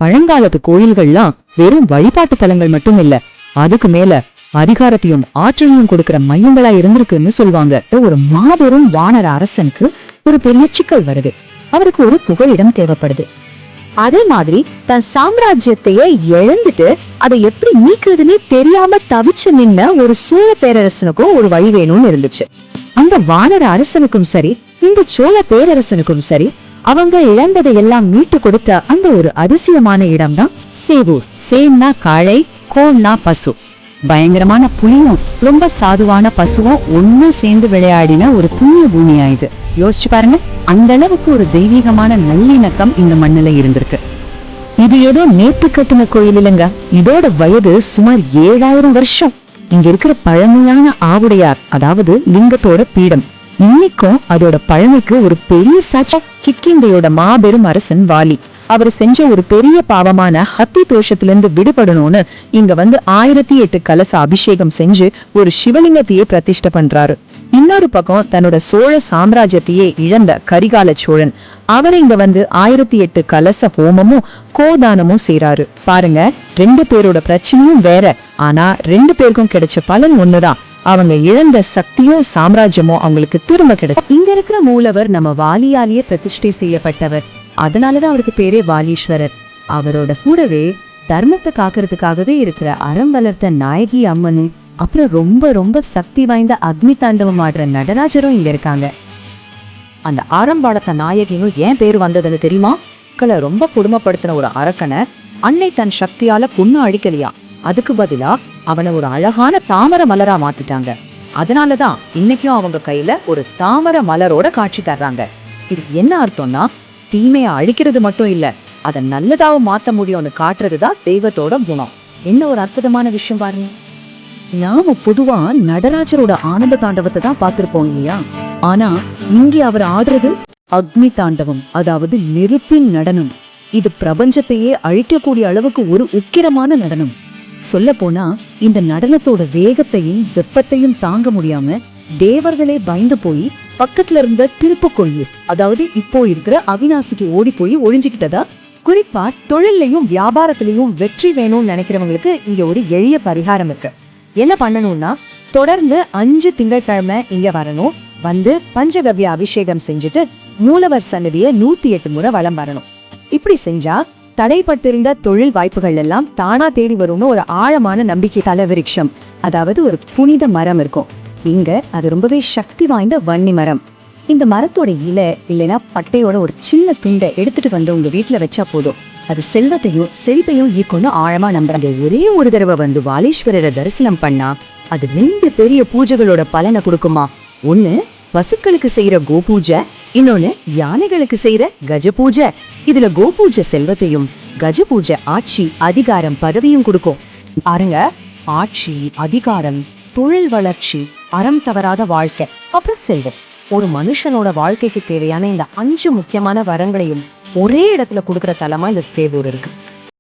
பழங்காலத்து கோயில்கள்லாம் வெறும் வழிபாட்டு தலங்கள் மட்டும் இல்ல, அதுக்கு மேல அதிகாரத்தையும் ஆற்றலையும் கொடுக்கிற மையங்களா இருந்திருக்குன்னு சொல்லுவாங்க. ஒரு மாபெரும் வானர அரசனுக்கு ஒரு பெரிய சிக்கல் வருது. அவருக்கு ஒரு புகலிடம் தேவைப்படுது. அதே மாதிரி தன் சாம்ராஜ்யத்தையே இழந்துட்டு அதை எப்படி மீக்குறதுன்னே தெரியாம தவிச்சு நின்ன ஒரு சோழ பேரரசனுக்கும் ஒரு வழி வேணும்னு இருந்துச்சு. அந்த வானர அரசனுக்கும் சரி, இந்த சோழ பேரரசனுக்கும் சரி, அவங்க இழந்ததை எல்லாம் மீட்டு கொடுத்த அந்த ஒரு அதிசயமான இடம் தான் சேவூர். சேன்னா காளை, கோன்னா பசு. பயங்கரமான புலியும் ரொம்ப சாதுவான பசுவும் ஒண்ணு சேர்ந்து விளையாடின ஒரு புண்ணிய பூமியா இது. யோசிச்சு பாருங்க, அந்த அளவுக்கு ஒரு தெய்வீகமான நல்லிணக்கம் இந்த மண்ணுல இருந்திருக்கு. இது ஏதோ நேற்று கட்டின கோயில் இல்லைங்க, இதோட வயது சுமார் 7000 வருஷம். இங்க இருக்கிற பழமையான ஆவுடையார், அதாவது லிங்கத்தோட பீடம், இன்னைக்கும் அதோட பழமைக்கு ஒரு பெரிய சாட்சி. கிக்கிந்தையோட மாபெரும் அரசன் வாலி, அவர் செஞ்ச ஒரு பெரிய பாவமான ஹத்தி தோஷத்திலிருந்து விடுபடணும்னு இங்க வந்து 1008 கலச அபிஷேகம் செஞ்சு ஒரு சிவலிங்கத்தையே பிரதிஷ்டை பண்றாரு. இன்னொரு பக்கம் தன்னோட சோழ சாம்ராஜ்யத்தையே இழந்த கரிகால சோழன், அவர் இங்க வந்து 1008 கலச ஹோமமும் கோதானமும் செய்யறாரு. பாருங்க, 2 பேரோட பிரச்சனையும் வேற, ஆனா 2 பேருக்கும் கிடைச்ச பலன் ஒண்ணுதான். அவங்க இழந்த சக்தியும் சாம்ராஜ்யமும் அவங்களுக்கு திரும்ப கிடைக்கும். இங்க இருக்கிற மூலவர் நம்ம வாலியாலேயே பிரதிஷ்டை செய்யப்பட்டவர். அதனாலதான் அவருக்கு பேரே வாலீஸ்வரர். அவரோட கூடவே தர்மத்தை காக்கிறதுக்காகவே இருக்கிற அறம் வளர்த்த நாயகி அம்மனும், அப்புறம் ரொம்ப ரொம்ப சக்தி வாய்ந்த அக்னி தாண்டவம் ஆடுற நடராஜரும் இங்க இருக்காங்க. அந்த அறம் வளர்த்த நாயகியும் ஏன் பேரு வந்ததுன்னு தெரியுமா? மக்களை ரொம்ப கொடுமைப்படுத்தின ஒரு அரக்கனை அன்னை தன் சக்தியால கொன்னு அழிக்கலையா, அதுக்கு பதிலா அவனை ஒரு அழகான தாமர மலரா மாத்திட்டாங்க. அதனாலதான் இன்னைக்கும் அவங்க கையில ஒரு தாமர மலரோட காட்சி தர்றாங்க. இது என்ன அர்த்தம்னா, தீமையை அழிக்கிறது மட்டும் இல்ல, அதை நல்லதாவும் மாத்த முடியும்னு காட்டுறதுதான் தெய்வத்தோட குணம். என்ன ஒரு அற்புதமான விஷயம் பாருங்க. நாம பொதுவா நடராஜரோட ஆனந்த தாண்டவத்தை தான் பார்த்திருப்போம் இல்லையா? ஆனா இங்கே அவர் ஆடுறது அக்னி தாண்டவம், அதாவது நெருப்பின் நடனம். இது பிரபஞ்சத்தையே அழிக்கக்கூடிய அளவுக்கு ஒரு உக்கிரமான நடனம். சொல்ல போனா இந்த நடனத்தோட வேகத்தையும் வெப்பத்தையும் தாங்க முடியாம தேவர்களே பயந்து போய் பக்கத்துல இருந்த திருப்புக்கொள்ளூர், அதாவது இப்போ இருக்கிற அவிநாசிக்கு ஓடி போய் ஒழிஞ்சுக்கிட்டதா. குறிப்பா தொழிலையும் வியாபாரத்திலையும் வெற்றி வேணும்னு நினைக்கிறவங்களுக்கு இங்க ஒரு எளிய பரிகாரம் இருக்கு. என்ன பண்ணணும்னா, தொடர்ந்து 5 திங்கட்கிழமை இங்க வரணும். வந்து பஞ்சகவ்ய அபிஷேகம் செஞ்சுட்டு மூலவர் சன்னதியை 108 முறை வலம் வரணும். இப்படி செஞ்சா தடைப்பட்டிருந்த தொழில் வாய்ப்புகள் எல்லாம் தானா தேடி வரும்னு ஒரு ஆழமான நம்பிக்கை. தலவிருட்சம், அதாவது ஒரு புனித மரம் இருக்கும் இங்க. அது ரொம்பவே சக்தி வாய்ந்த வன்னி மரம். இந்த மரத்தோட இலை இல்லைன்னா பட்டையோட ஒரு சின்ன துண்டை எடுத்துட்டு வந்து உங்க வீட்டுல வச்சா போதும், அது செல்வத்தையும் செழிப்பையும் ஈர்க்கும்னு ஆழமா நம்புறாங்க. ஒரே ஒரு தடவை வந்து வாலீஸ்வரரை தரிசனம் பண்ணா அது 2 பெரிய பூஜைகளோட பலனை கொடுக்குமா. ஒண்ணு பசுக்களுக்கு செய்யற கோபூஜை, இன்னொன்னு யானைகளுக்கு செய்யற கஜ பூஜை. இதுல கோபூஜை செல்வத்தையும், கஜ பூஜை ஆட்சி அதிகாரம் பதவியும் கொடுக்கும். பாருங்க, ஆட்சி அதிகாரம், தொழில் வளர்ச்சி, அறம் தவறாத வாழ்க்கை, அப்புறம் செல்வம். ஒரு மனுஷனோட வாழ்க்கைக்கு தேவையான இந்த 5 முக்கியமான வரங்களையும் ஒரே இடத்துல கொடுக்கிற தலமா இந்த சேவூர் இருக்கு.